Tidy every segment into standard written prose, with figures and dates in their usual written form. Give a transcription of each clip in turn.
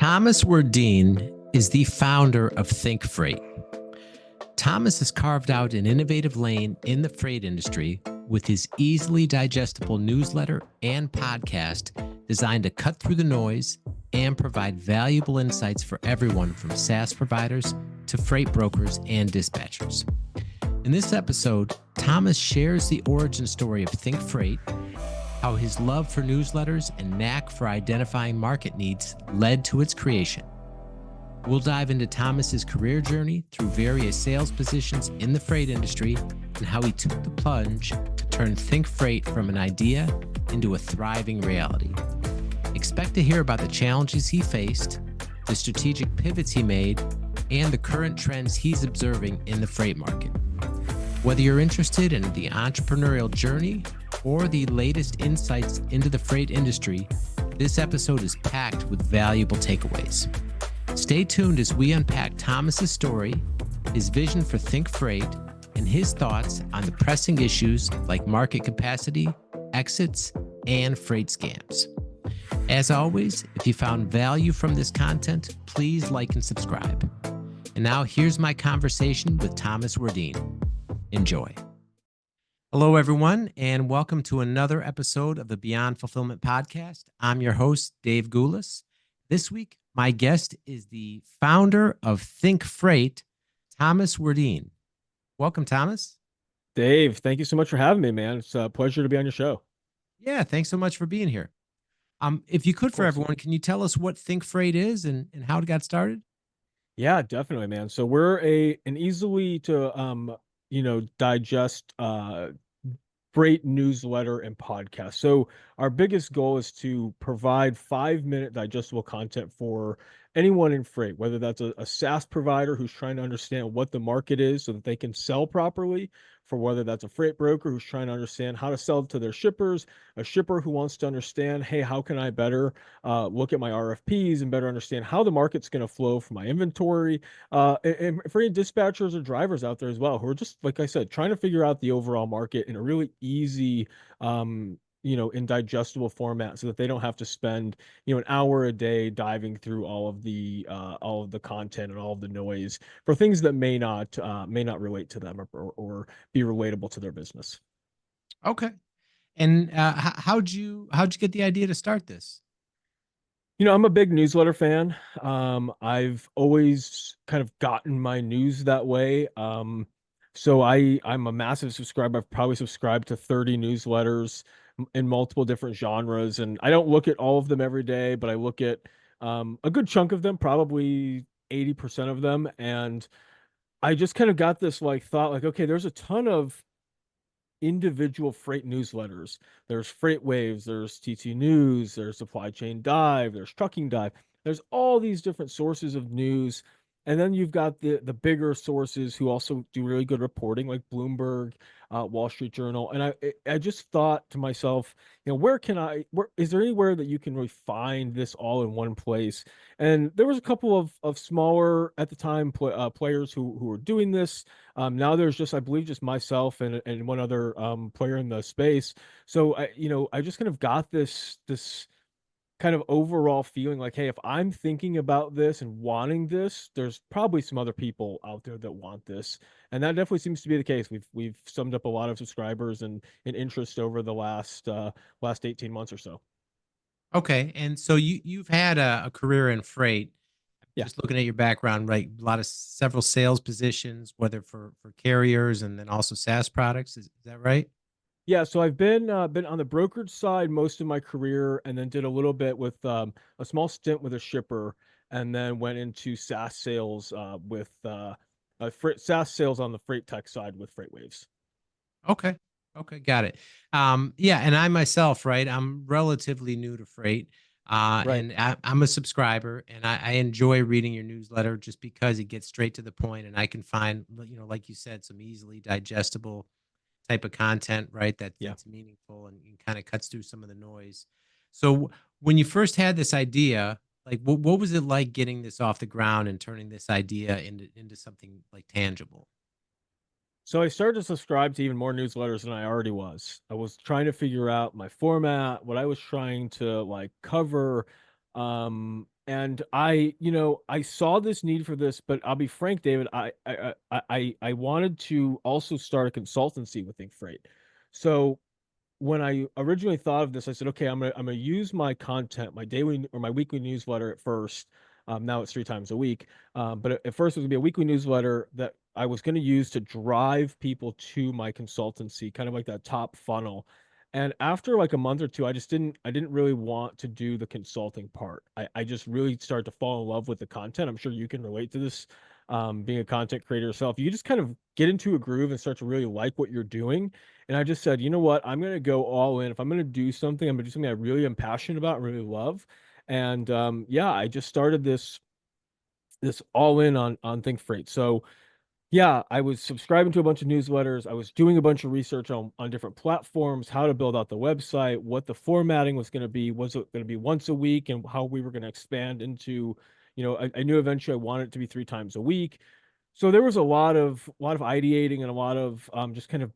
Thomas Werdine is the founder of Think Freight. Thomas has carved out an innovative lane in the freight industry with his easily digestible newsletter and podcast designed to cut through the noise and provide valuable insights for everyone from SaaS providers to freight brokers and dispatchers. In this episode, Thomas shares the origin story of Think Freight, how his love for newsletters and knack for identifying market needs led to its creation. We'll dive into Thomas's career journey through various sales positions in the freight industry and how he took the plunge to turn Think Freight from an idea into a thriving reality. Expect to hear about the challenges he faced, the strategic pivots he made, and the current trends he's observing in the freight market. Whether you're interested in the entrepreneurial journey or the latest insights into the freight industry, this episode is packed with valuable takeaways. Stay tuned as we unpack Thomas's story, his vision for Think Freight, and his thoughts on the pressing issues like market capacity, exits, and freight scams. As always, if you found value from this content, please like and subscribe. And now here's my conversation with Thomas Werdine. Enjoy. Hello, everyone, and welcome to another episode of the Beyond Fulfillment Podcast. I'm your host, Dave Goulas. This week, my guest is the founder of Think Freight, Thomas Werdine. Welcome, Thomas. Dave, thank you so much for having me, man. It's a pleasure to be on your show. Yeah, thanks so much for being here. If you could, for everyone, can you tell us what Think Freight is and how it got started? Yeah, definitely, man. So we're an easily to digest freight newsletter and podcast. So our biggest goal is to provide 5-minute digestible content for anyone in freight, whether that's a SaaS provider who's trying to understand what the market is so that they can sell properly, for whether that's a freight broker who's trying to understand how to sell to their shippers, a shipper who wants to understand, hey, how can I better look at my RFPs and better understand how the market's going to flow for my inventory, and for any dispatchers or drivers out there as well, who are just, like I said, trying to figure out the overall market in a really easy, in digestible format so that they don't have to spend, an hour a day diving through all of the content and all of the noise for things that may not relate to them or be relatable to their business. Okay. And how'd you get the idea to start this? I'm a big newsletter fan. I've always kind of gotten my news that way. So I'm a massive subscriber. I've probably subscribed to 30 newsletters in multiple different genres, and I don't look at all of them every day, but I look at a good chunk of them, probably 80% of them, and I just kind of got this thought, okay, there's a ton of individual freight newsletters. There's Freight Waves, there's TT News, there's Supply Chain Dive, there's Trucking Dive. There's all these different sources of news. And then you've got the bigger sources who also do really good reporting, like Bloomberg, Wall Street Journal. And I just thought to myself, where is there anywhere that you can really find this all in one place? And there was a couple of smaller at the time players who were doing this. Now there's just, I believe, just myself and one other player in the space. So I just kind of got this kind of overall feeling like, hey, if I'm thinking about this and wanting this, there's probably some other people out there that want this. And that definitely seems to be the case. We've summed up a lot of subscribers and interest over the last 18 months or so. Okay. And so you've had a career in freight. Yeah. Just looking at your background, right? A lot of several sales positions, whether for carriers and then also SaaS products. Is that right? Yeah, so I've been on the brokerage side most of my career, and then did a little bit with a small stint with a shipper, and then went into SaaS sales with SaaS sales on the freight tech side with Freight Waves. Okay. Okay. Got it. Yeah. And I myself, right, I'm relatively new to freight. Right. And I'm a subscriber, and I enjoy reading your newsletter just because it gets straight to the point, and I can find, like you said, some easily digestible type of content, right? That's meaningful and kind of cuts through some of the noise. So when you first had this idea, like what was it like getting this off the ground and turning this idea into something like tangible? So I started to subscribe to even more newsletters than I already was. I was trying to figure out my format, what I was trying to cover. And I saw this need for this, but I'll be frank, David, I wanted to also start a consultancy with Think Freight. So when I originally thought of this, I said, okay, I'm gonna use my content, my daily or my weekly newsletter at first. Now it's 3 times a week. But at first it was gonna be a weekly newsletter that I was gonna use to drive people to my consultancy, kind of like that top funnel. And after like a month or two, I didn't really want to do the consulting part. I just really started to fall in love with the content. I'm sure you can relate to this, being a content creator yourself. You just kind of get into a groove and start to really like what you're doing. And I just said, you know what? I'm going to go all in. If I'm going to do something, I'm going to do something I really am passionate about, really love. And yeah, I just started this all in on Think Freight. So yeah, I was subscribing to a bunch of newsletters. I was doing a bunch of research on different platforms, how to build out the website, what the formatting was going to be. Was it going to be once a week, and how we were going to expand into, I knew eventually I wanted it to be 3 times a week. So there was a lot of ideating and a lot of just kind of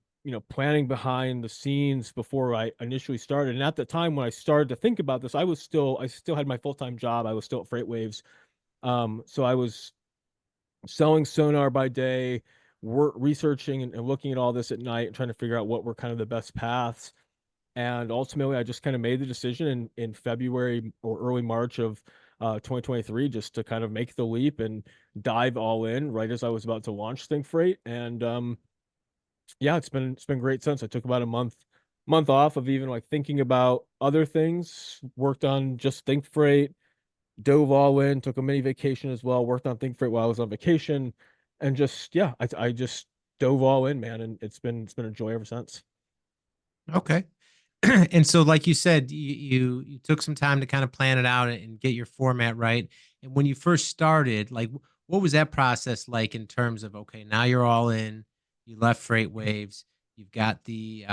planning behind the scenes before I initially started. And at the time when I started to think about this, I still had my full-time job. I was still at FreightWaves. So I was selling sonar by day, work researching and looking at all this at night and trying to figure out what were kind of the best paths. And ultimately, I just kind of made the decision in February or early March of 2023 just to kind of make the leap and dive all in right as I was about to launch Think Freight. And yeah, it's been great since. I took about a month off of even like thinking about other things, worked on just Think Freight, dove all in, took a mini vacation as well, worked on Think Freight while I was on vacation, and just yeah, I just dove all in, man, and it's been a joy ever since. Okay. And so, like you said, you took some time to kind of plan it out and get your format right. And when you first started, like, what was that process like in terms of, okay, now you're all in, you left Freight Waves, you've got the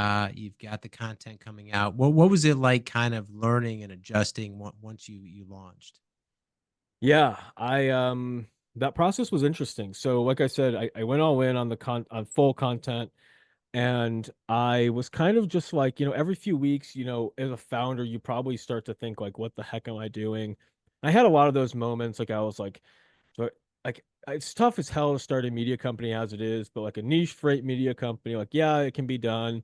content coming out. What was it like, kind of learning and adjusting once you launched? Yeah, I that process was interesting. So like I said, I went all in on on full content. And I was kind of just like, every few weeks, as a founder, you probably start to think like, what the heck am I doing? I had a lot of those moments. Like I was but like it's tough as hell to start a media company as it is, but like a niche freight media company, like yeah, it can be done.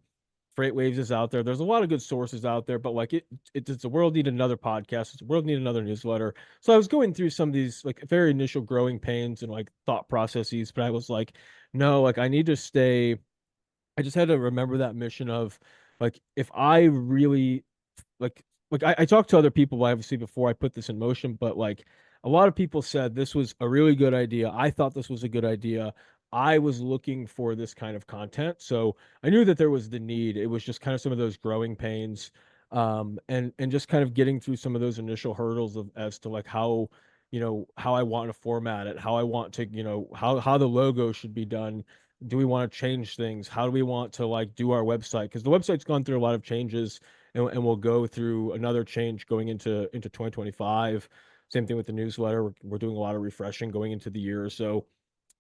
Freight Waves is out there. There's a lot of good sources out there, but like it's the world need another podcast. It's the world need another newsletter. So I was going through some of these like very initial growing pains and like thought processes, but I was like, no, like I need to stay. I just had to remember that mission of like if I really I talked to other people obviously before I put this in motion, but like a lot of people said this was a really good idea. I thought this was a good idea. I was looking for this kind of content. So I knew that there was the need. It was just kind of some of those growing pains. And just kind of getting through some of those initial hurdles of as to like how I want to format it, how I want to, how the logo should be done. Do we want to change things? How do we want to like do our website? Because the website's gone through a lot of changes, and we'll go through another change going into 2025. Same thing with the newsletter. We're doing a lot of refreshing going into the year. So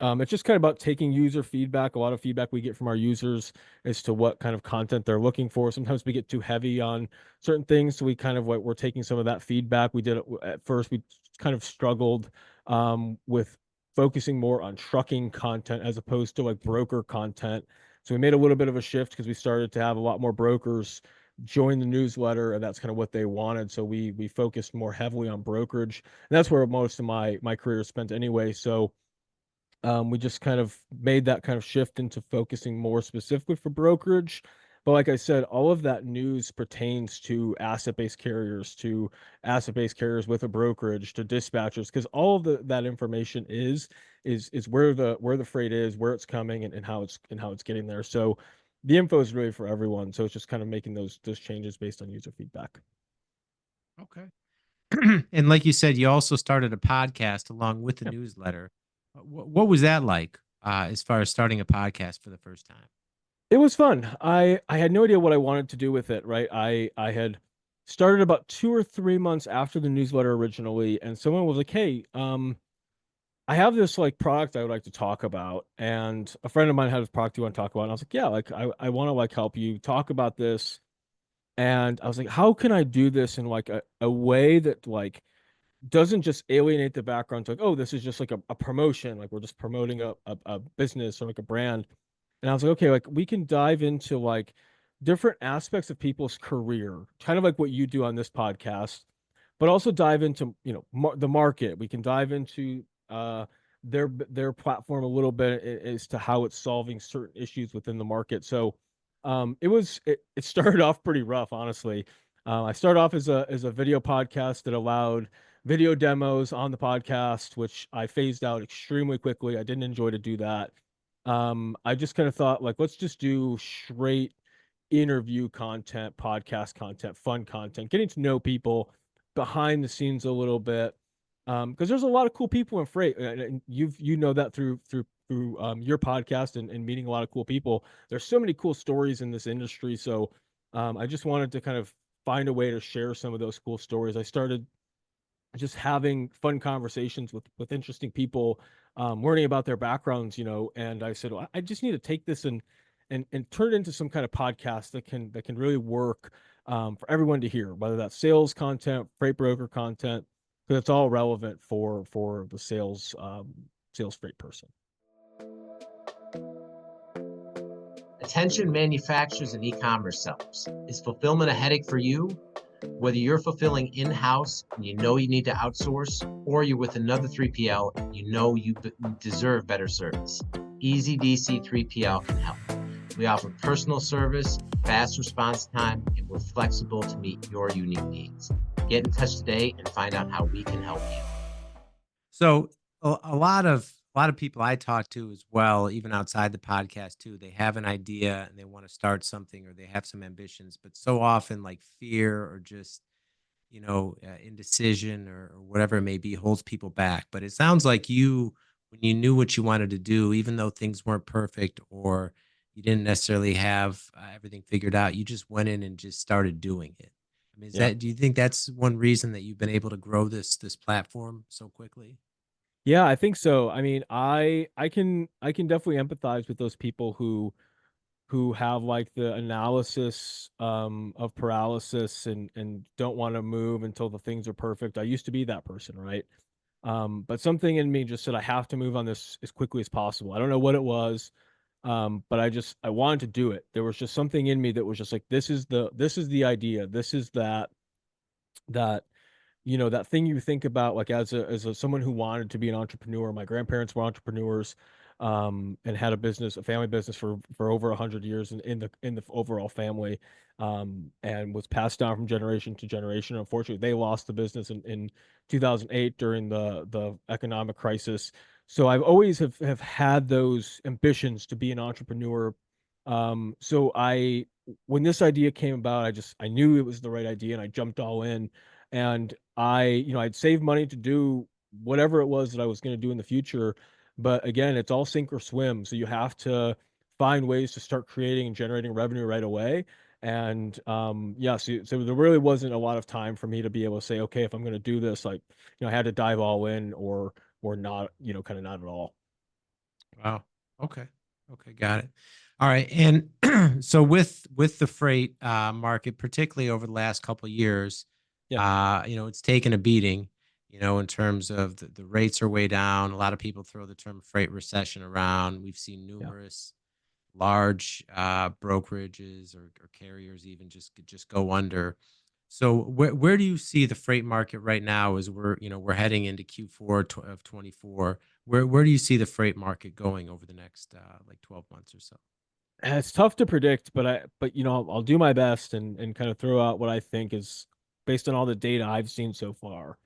it's just kind of about taking user feedback. A lot of feedback we get from our users as to what kind of content they're looking for. Sometimes we get too heavy on certain things, so we kind of like we're taking some of that feedback. We did it at first. We kind of struggled with focusing more on trucking content as opposed to like broker content. So we made a little bit of a shift because we started to have a lot more brokers join the newsletter, and that's kind of what they wanted. So we focused more heavily on brokerage, and that's where most of my career is spent anyway. So we just kind of made that kind of shift into focusing more specifically for brokerage. But like I said, all of that news pertains to asset-based carriers with a brokerage, to dispatchers, because all of that information is where the freight is, where it's coming, and how it's getting there. So the info is really for everyone. So it's just kind of making those changes based on user feedback. Okay. And like you said, you also started a podcast along with the Yeah. newsletter. What was that like, as far as starting a podcast for the first time? It was fun. I had no idea what I wanted to do with it, right? I had started about 2 or 3 months after the newsletter originally, and someone was like, "Hey, I have this like product I would like to talk about." And a friend of mine had this product you want to talk about, and I was like, "Yeah, like I want to like help you talk about this." And I was like, "How can I do this in like a way that like doesn't just alienate the background to like, oh, this is just like a promotion, like we're just promoting a business or like a brand. And I was like, okay, like we can dive into like different aspects of people's career, kind of like what you do on this podcast, but also dive into, you know, the market. We can dive into their platform a little bit as to how it's solving certain issues within the market. So it started off pretty rough, honestly. I started off as a video podcast that allowed video demos on the podcast, which I phased out extremely quickly. I didn't enjoy to do that. I just kind of thought like, let's just do straight interview content, podcast content, fun content, getting to know people behind the scenes a little bit. Because there's a lot of cool people in freight, and you know that through your podcast and meeting a lot of cool people. There's so many cool stories in this industry, so I just wanted to kind of find a way to share some of those cool stories. I started just having fun conversations with interesting people, learning about their backgrounds, you know. And I said, well, I just need to take this and turn it into some kind of podcast that can really work for everyone to hear, whether that's sales content, freight broker content, because it's all relevant for the sales freight person. Attention manufacturers and e-commerce sellers. Is fulfillment a headache for you? Whether you're fulfilling in-house and you know you need to outsource, or you're with another 3PL and you know you deserve better service, Easy DC 3PL can help. We offer personal service, fast response time, and we're flexible to meet your unique needs. Get in touch today and find out how we can help you. So a lot of people I talk to as well, even outside the podcast too, they have an idea and they want to start something or they have some ambitions, but so often like fear or just indecision or whatever it may be holds people back. But it sounds like you, when you knew what you wanted to do, even though things weren't perfect or you didn't necessarily have everything figured out, you just went in and just started doing it. I mean, Yeah. do you think that's one reason that you've been able to grow this platform so quickly? Yeah, I think so. I mean, I can definitely empathize with those people who have like the analysis of paralysis and don't want to move until the things are perfect. I used to be that person, right? But something in me just said I have to move on this as quickly as possible. I don't know what it was, but I wanted to do it. There was just something in me that was just like, this is the idea. This is that you know, that thing you think about like as a someone who wanted to be an entrepreneur. My grandparents were entrepreneurs, and had a business, a family business for over 100 years in the overall family, and was passed down from generation to generation. Unfortunately, they lost the business in 2008 during the economic crisis. So I've always have had those ambitions to be an entrepreneur. So I when this idea came about, I knew it was the right idea and I jumped all in. And you know, I'd save money to do whatever it was that I was going to do in the future. But again, it's all sink or swim. So you have to find ways to start creating and generating revenue right away. And yeah, so there really wasn't a lot of time for me to be able to say, okay, if I'm going to do this, like, you know, I had to dive all in or not, you know, kind of not at all. Wow. Okay. Okay, got it. All right. And so with the freight market, particularly over the last couple of years, Yeah. it's taken a beating, in terms of the rates are way down. A lot of people throw the term freight recession around. We've seen Yeah. numerous large brokerages or carriers even just go under. So where do you see the freight market right now as we're heading into Q4 of 24? Where do you see the freight market going over the next like 12 months or so? And it's tough to predict, but you know, I'll do my best and kind of throw out what I think is based on all the data I've seen so far.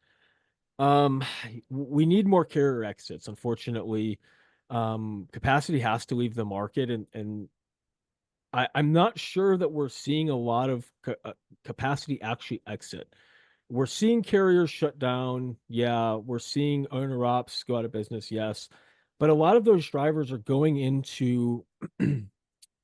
Um, we need more carrier exits. Unfortunately, capacity has to leave the market, and I'm not sure that we're seeing a lot of capacity actually exit. We're seeing carriers shut down. Yeah, we're seeing owner ops go out of business. Yes, but a lot of those drivers are going into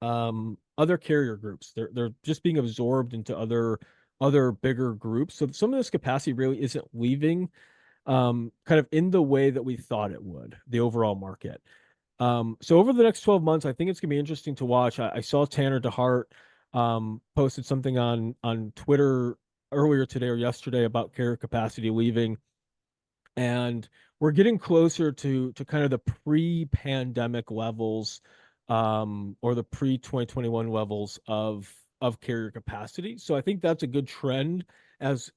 other carrier groups. They're just being absorbed into other bigger groups. So some of this capacity really isn't leaving kind of in the way that we thought it would, the overall market. So over the next 12 months, I think it's gonna be interesting to watch. I saw Tanner DeHart posted something on Twitter earlier today or yesterday about carrier capacity leaving. and we're getting closer to kind of the pre-pandemic levels, or the pre-2021 levels of carrier capacity. So I think that's a good trend as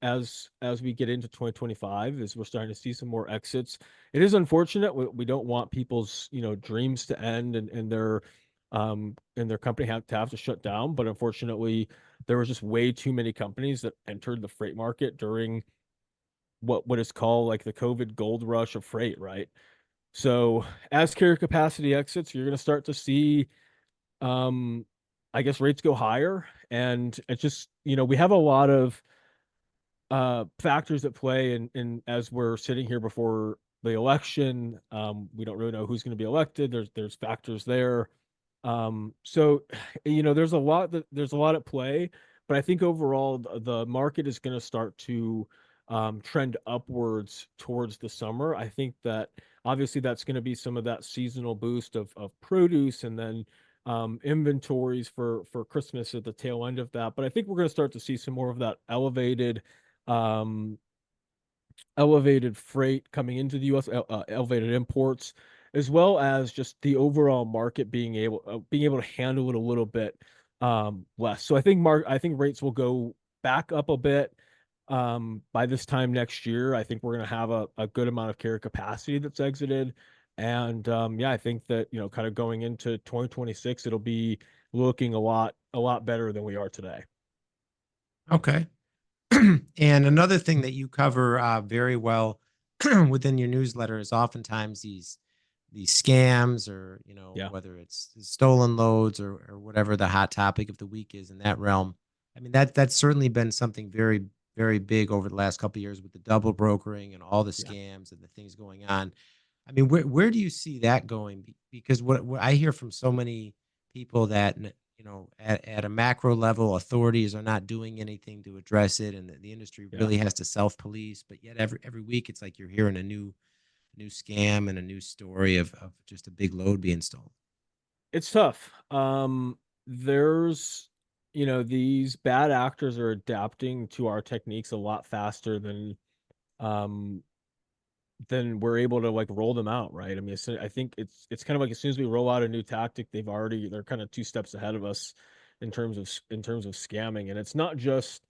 we get into 2025, is we're starting to see some more exits. It is unfortunate. We don't want people's, dreams to end, and their company have to shut down. But unfortunately, there was just way too many companies that entered the freight market during what is called like the COVID gold rush of freight, right? So as carrier capacity exits, you're going to start to see, um, I guess, rates go higher, and it's just, we have a lot of factors at play, and as we're sitting here before the election, we don't really know who's going to be elected. There's factors there. So there's a lot at play, but I think overall the market is going to start to trend upwards towards the summer. I think that obviously that's going to be some of that seasonal boost of produce, and then inventories for Christmas at the tail end of that. But I think we're going to start to see some more of that um, elevated freight coming into the U.S., elevated imports, as well as just the overall market being able to handle it a little bit less. So I think rates will go back up a bit by this time next year. I think we're going to have a good amount of carrier capacity that's exited. And yeah, I think that, kind of going into 2026, it'll be looking a lot better than we are today. Okay. And another thing that you cover very well within your newsletter is oftentimes these scams, or Yeah. whether it's stolen loads, or whatever the hot topic of the week is in that realm. I mean, that's certainly been something very, very big over the last couple of years with the double brokering and all the Yeah. scams and the things going on. I mean, where do you see that going? Because what I hear from so many people that at a macro level, authorities are not doing anything to address it, and the industry Yeah. really has to self police. But yet every week, it's like you're hearing a new scam and a new story of just a big load being stolen. It's tough. There's, these bad actors are adapting to our techniques a lot faster um, than we're able to like roll them out, right? I mean, I think it's kind of like as soon as we roll out a new tactic, they're kind of two steps ahead of us in terms of scamming, and it's not just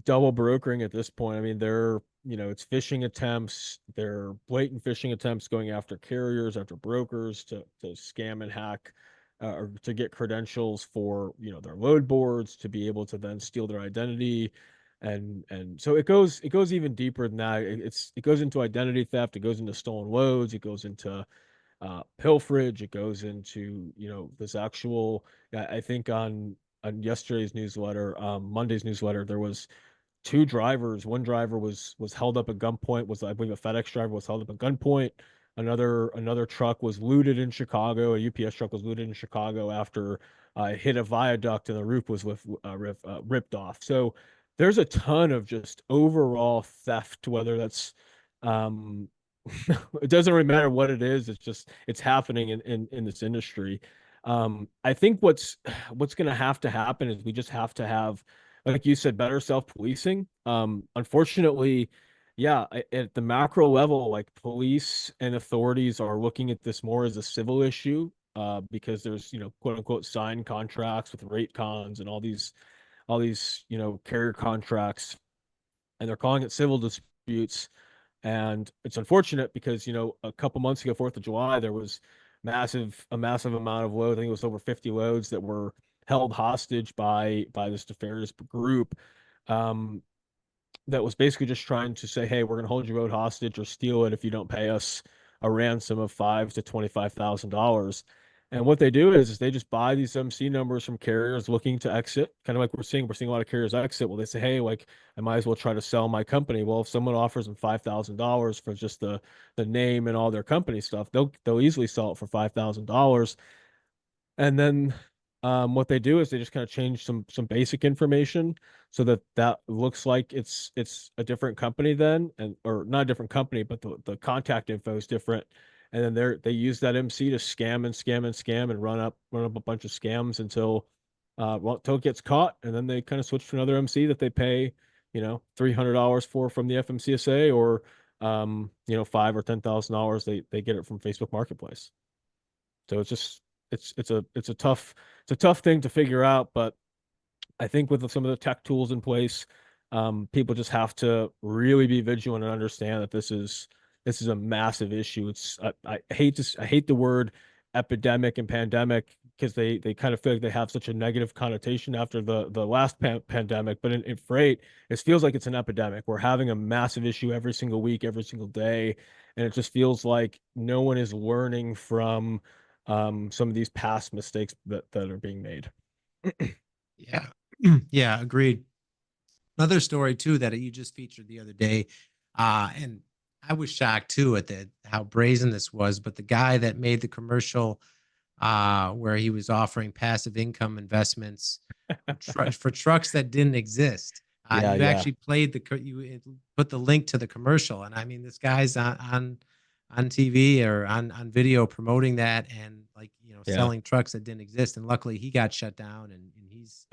double brokering at this point. I mean, it's phishing attempts, they're blatant phishing attempts going after carriers, after brokers to scam and hack, or to get credentials for, their load boards, to be able to then steal their identity. And so it goes even deeper than that. It goes into identity theft, it goes into stolen loads, it goes into pilferage, it goes into, this actual, I think on yesterday's newsletter, Monday's newsletter, there was two drivers. One driver was held up at gunpoint. Was, I believe, a FedEx driver was held up at gunpoint. Another truck was looted in Chicago. A UPS truck was looted in Chicago after it hit a viaduct and the roof was ripped off. So there's a ton of just overall theft, whether that's um, it doesn't really matter what it is. It's happening in this industry. I think what's going to have to happen is we just have to have, like you said, better self-policing. Unfortunately, yeah, at the macro level, like police and authorities are looking at this more as a civil issue, because there's, quote unquote signed contracts with rate cons and all these, carrier contracts, and they're calling it civil disputes. And it's unfortunate because, a couple months ago, 4th of July, there was a massive amount of loads. I think it was over 50 loads that were held hostage by this nefarious group, um, that was basically just trying to say, hey, we're going to hold your road hostage or steal it if you don't pay us a ransom of five to $25,000. And what they do is they just buy these MC numbers from carriers looking to exit, kind of like we're seeing a lot of carriers exit. Well, they say, hey, like I might as well try to sell my company. Well, if someone offers them $5,000 for just the name and all their company stuff, they'll easily sell it for $5,000. And then what they do is they just kind of change some basic information so that that looks like it's a different company then, and or not a different company, but the contact info is different. And then they use that MC to scam and scam and scam and run up a bunch of scams until it gets caught, and then they kind of switch to another MC that they pay, $300 from the FMCSA, $5 or $10,000, they get it from Facebook Marketplace. So it's just it's a tough thing to figure out, but I think with some of the tech tools in place, people just have to really be vigilant and understand that this is a massive issue. I hate the word epidemic and pandemic because they kind of feel like they have such a negative connotation after the last pandemic. But in freight, it feels like it's an epidemic. We're having a massive issue every single week, every single day, and it just feels like no one is learning from some of these past mistakes that are being made. Yeah. Yeah, agreed. Another story too that you just featured the other day, and I was shocked too at the how brazen this was. But the guy that made the commercial, where he was offering passive income investments for trucks that didn't exist. Yeah, You yeah, actually played you put the link to the commercial, and I mean, this guy's on TV or on video promoting that, and like yeah. selling trucks that didn't exist. And luckily, he got shut down, and he's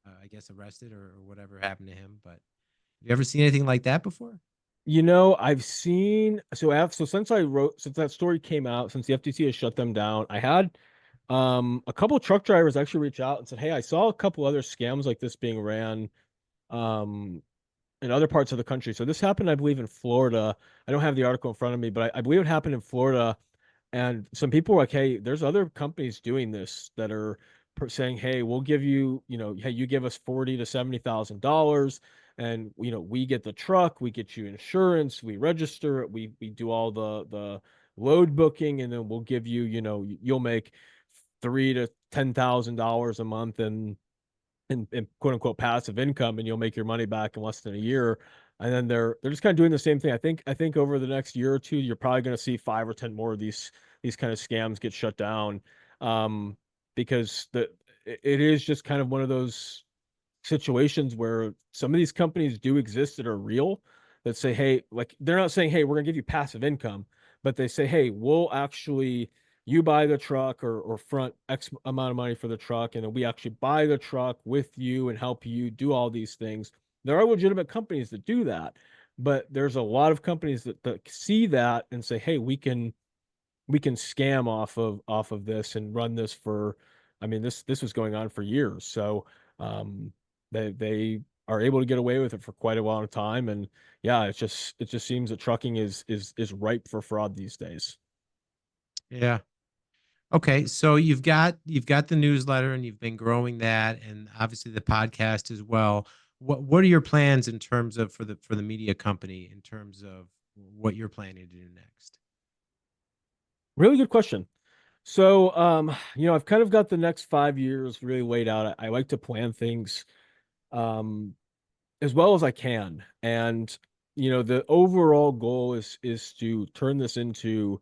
I guess arrested or whatever happened to him. But have you ever seen anything like that before? I've seen so since that story came out, since the FTC has shut them down, I had a couple of truck drivers actually reach out and said, "Hey, I saw a couple other scams like this being ran um in other parts of the country." So this happened, I believe, in Florida. I don't have the article in front of me, but I believe it happened in Florida. And some people were like, "Hey, there's other companies doing this that are saying, hey, we'll give you, hey, you give us 40 to $70,000, and we get the truck, we get you insurance, we register it, we do all the load booking, and then we'll give you, you'll make $3,000 to $10,000 a month, and quote unquote passive income, and you'll make your money back in less than a year." And then they're just kind of doing the same thing. I think over the next year or two, you're probably going to see 5 or 10 more of these kind of scams get shut down, um, because it is just kind of one of those situations where some of these companies do exist that are real, that say, hey, like they're not saying, hey, we're gonna give you passive income, but they say, hey, we'll actually, you buy the truck, or front X amount of money for the truck, and then we actually buy the truck with you and help you do all these things. There are legitimate companies that do that, but there's a lot of companies that see that and say, hey, we can scam off of this and run this for, I mean, this was going on for years. So um they are able to get away with it for quite a long time. And yeah, it just seems that trucking is ripe for fraud these days. Yeah. Okay, so you've got the newsletter and you've been growing that, and obviously the podcast as well. What are your plans in terms of for the media company in terms of what you're planning to do next? Really good question. So I've kind of got the next 5 years really laid out. I like to plan things um as well as I can. And the overall goal is to turn this into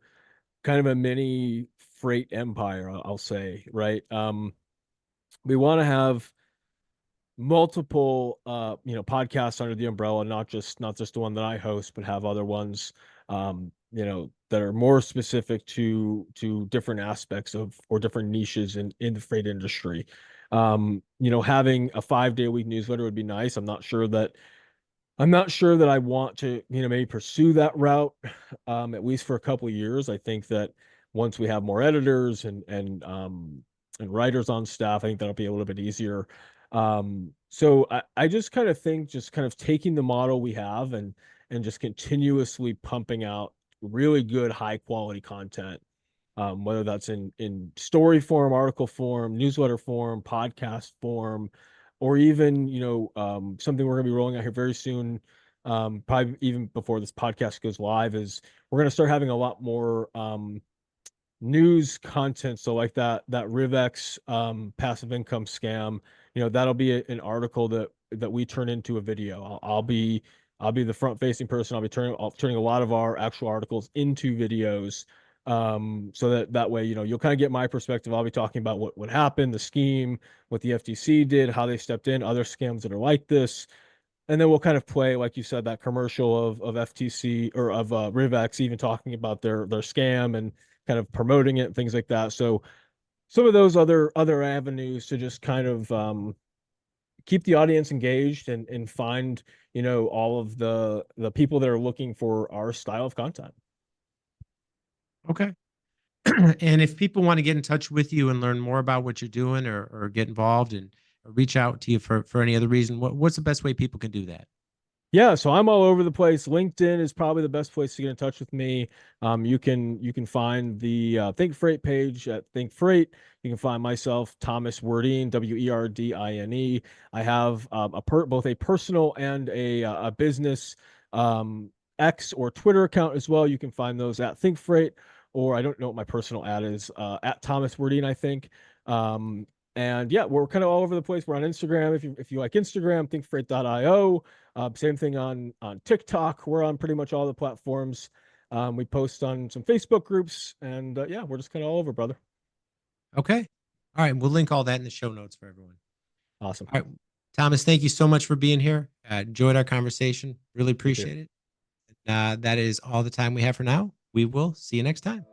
kind of a mini freight empire, I'll say, right? We want to have multiple podcasts under the umbrella, not just the one that I host, but have other ones that are more specific to different aspects of, or different niches in the freight industry. Having a 5-day a week newsletter would be nice. I'm not sure that I want to, maybe pursue that route, at least for a couple of years. I think that once we have more editors and writers on staff, I think that'll be a little bit easier. So I just kind of think, just kind of taking the model we have and just continuously pumping out really good, high quality content, whether that's in story form, article form, newsletter form, podcast form, or even something we're going to be rolling out here very soon, probably even before this podcast goes live, is we're going to start having a lot more news content. So like that Rivex passive income scam, that'll be an article that we turn into a video. I'll be the front facing person. I'll turning a lot of our actual articles into videos, so that way, you'll kind of get my perspective. I'll be talking about what happened, the scheme, what the FTC did, how they stepped in, other scams that are like this. And then we'll kind of play, like you said, that commercial of FTC, or of Rivex, even talking about their scam and kind of promoting it and things like that. So some of those other avenues to just kind of keep the audience engaged and find, all of the people that are looking for our style of content. Okay. And if people want to get in touch with you and learn more about what you're doing, or get involved and or reach out to you for any other reason, what's the best way people can do that? Yeah, so I'm all over the place. LinkedIn is probably the best place to get in touch with me. You can find the Think Freight page at Think Freight. You can find myself, Thomas Werdine, Werdine. I have both a personal and a business X or Twitter account as well. You can find those at Think Freight, or I don't know what my personal ad is, at Thomas Werdine, I think. Um, and yeah, we're kind of all over the place. We're on Instagram. If you like Instagram, thinkfreight.io. Same thing on TikTok. We're on pretty much all the platforms. We post on some Facebook groups, and yeah, we're just kind of all over, brother. Okay. All right. We'll link all that in the show notes for everyone. Awesome. All right. Thomas, thank you so much for being here. Enjoyed our conversation. Really You too. appreciate it. That is all the time we have for now. We will see you next time.